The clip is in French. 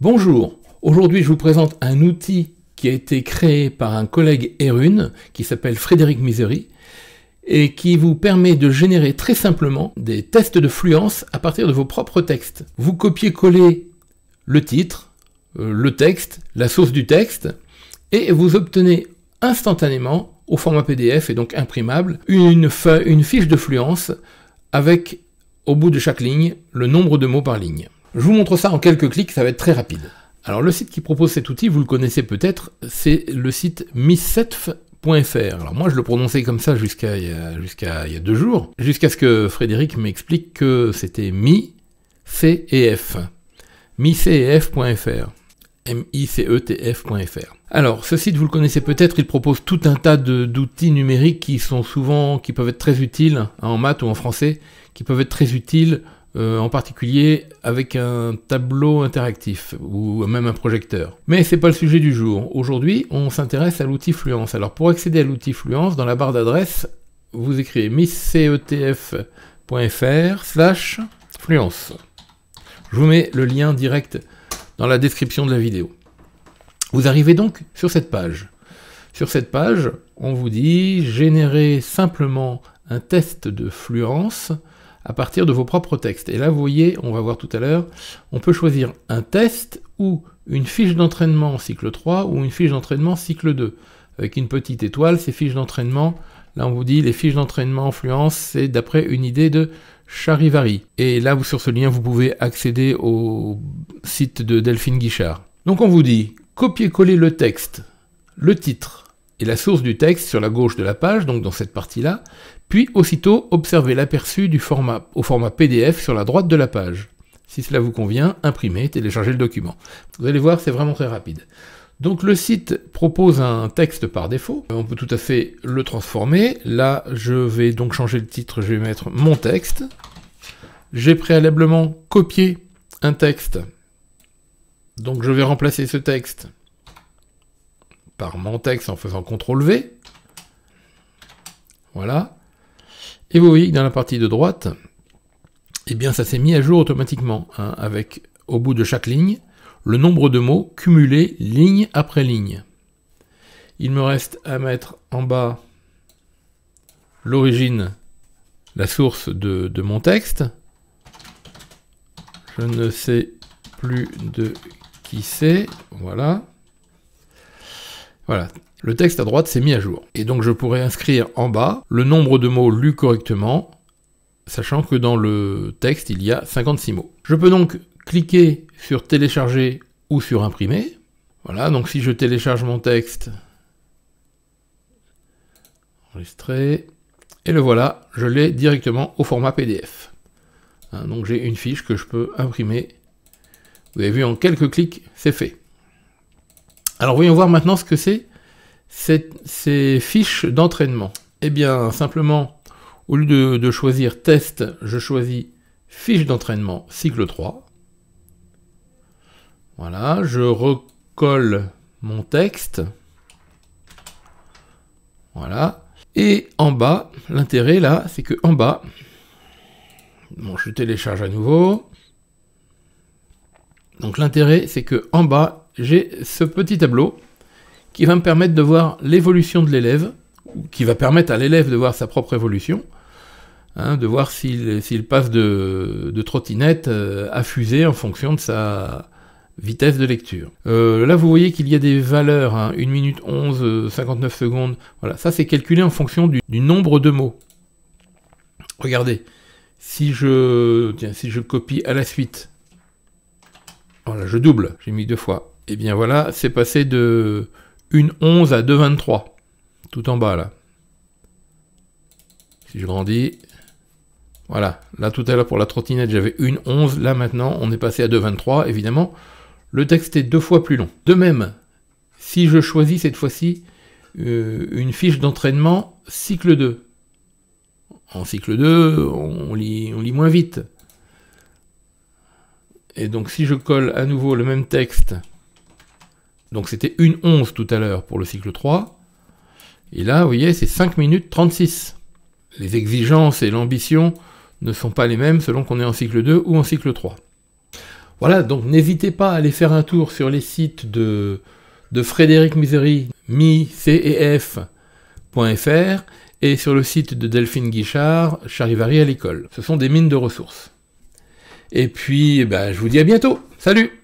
Bonjour, aujourd'hui je vous présente un outil qui a été créé par un collègue Erune qui s'appelle Frédéric Misery et qui vous permet de générer très simplement des tests de fluence à partir de vos propres textes. Vous copiez-collez le titre, le texte, la source du texte et vous obtenez instantanément au format PDF et donc imprimable une fiche de fluence avec au bout de chaque ligne le nombre de mots par ligne. Je vous montre ça en quelques clics, ça va être très rapide. Alors le site qui propose cet outil, vous le connaissez peut-être, c'est le site misetf.fr. Alors moi je le prononçais comme ça jusqu'à il y a 2 jours, jusqu'à ce que Frédéric m'explique que c'était mi-c-e-f. micef.fr. micetf.fr. Alors ce site vous le connaissez peut-être, il propose tout un tas d'outils numériques qui peuvent être très utiles en maths ou en français, qui peuvent être très utiles en particulier avec un tableau interactif ou même un projecteur. Mais c'est pas le sujet du jour. Aujourd'hui, on s'intéresse à l'outil Fluence. Alors pour accéder à l'outil Fluence, dans la barre d'adresse, vous écrivez micetf.fr/Fluence. Je vous mets le lien direct dans la description de la vidéo. Vous arrivez donc sur cette page. Sur cette page, on vous dit générer simplement un test de fluence à partir de vos propres textes. Et là, vous voyez, on va voir tout à l'heure, on peut choisir un test ou une fiche d'entraînement cycle 3 ou une fiche d'entraînement cycle 2. Avec une petite étoile, ces fiches d'entraînement, là on vous dit, les fiches d'entraînement en fluence, c'est d'après une idée de Charivari. Et là, sur ce lien, vous pouvez accéder au site de Delphine Guichard. Donc on vous dit, copier-coller le texte, le titre et la source du texte sur la gauche de la page, donc dans cette partie-là, puis aussitôt observer l'aperçu au format PDF sur la droite de la page. Si cela vous convient, imprimez, téléchargez le document. Vous allez voir, c'est vraiment très rapide. Donc le site propose un texte par défaut, on peut tout à fait le transformer. Là, je vais donc changer le titre, je vais mettre mon texte. J'ai préalablement copié un texte, donc je vais remplacer ce texte par mon texte en faisant CTRL-V. Voilà. Et vous voyez que dans la partie de droite, eh bien ça s'est mis à jour automatiquement, hein, avec au bout de chaque ligne, le nombre de mots cumulés ligne après ligne. Il me reste à mettre en bas l'origine, la source de mon texte. Je ne sais plus de qui c'est, voilà. Voilà, le texte à droite s'est mis à jour. Et donc je pourrais inscrire en bas le nombre de mots lus correctement, sachant que dans le texte, il y a 56 mots. Je peux donc cliquer sur télécharger ou sur imprimer. Voilà, donc si je télécharge mon texte, enregistrer, et le voilà, je l'ai directement au format PDF. Hein, donc j'ai une fiche que je peux imprimer. Vous avez vu, en quelques clics, c'est fait. Alors voyons voir maintenant ce que c'est ces fiches d'entraînement. Eh bien simplement, au lieu de choisir test, je choisis fiche d'entraînement cycle 3. Voilà, je recolle mon texte. Voilà. Et en bas, l'intérêt là, c'est que en bas, bon, je télécharge à nouveau. Donc l'intérêt, c'est que en bas, j'ai ce petit tableau qui va me permettre de voir l'évolution de l'élève, qui va permettre à l'élève de voir sa propre évolution, hein, de voir s'il passe de trottinette à fusée en fonction de sa vitesse de lecture. Là, vous voyez qu'il y a des valeurs, hein, 1 minute 11, 59 secondes, voilà, ça c'est calculé en fonction du nombre de mots. Regardez, si je copie à la suite, voilà, je double, j'ai mis 2 fois. Et bien voilà, c'est passé de 1,11 à 2,23, tout en bas là. Si je grandis, voilà, là tout à l'heure pour la trottinette j'avais 1,11, là maintenant on est passé à 2,23, évidemment, le texte est 2 fois plus long. De même, si je choisis cette fois-ci une fiche d'entraînement cycle 2, en cycle 2, on lit moins vite. Et donc si je colle à nouveau le même texte, donc c'était 1,11 tout à l'heure pour le cycle 3, et là vous voyez c'est 5 minutes 36. Les exigences et l'ambition ne sont pas les mêmes selon qu'on est en cycle 2 ou en cycle 3. Voilà, donc n'hésitez pas à aller faire un tour sur les sites de Frédéric Misery, micef.fr, et sur le site de Delphine Guichard, Charivari à l'école. Ce sont des mines de ressources. Et puis, je vous dis à bientôt. Salut!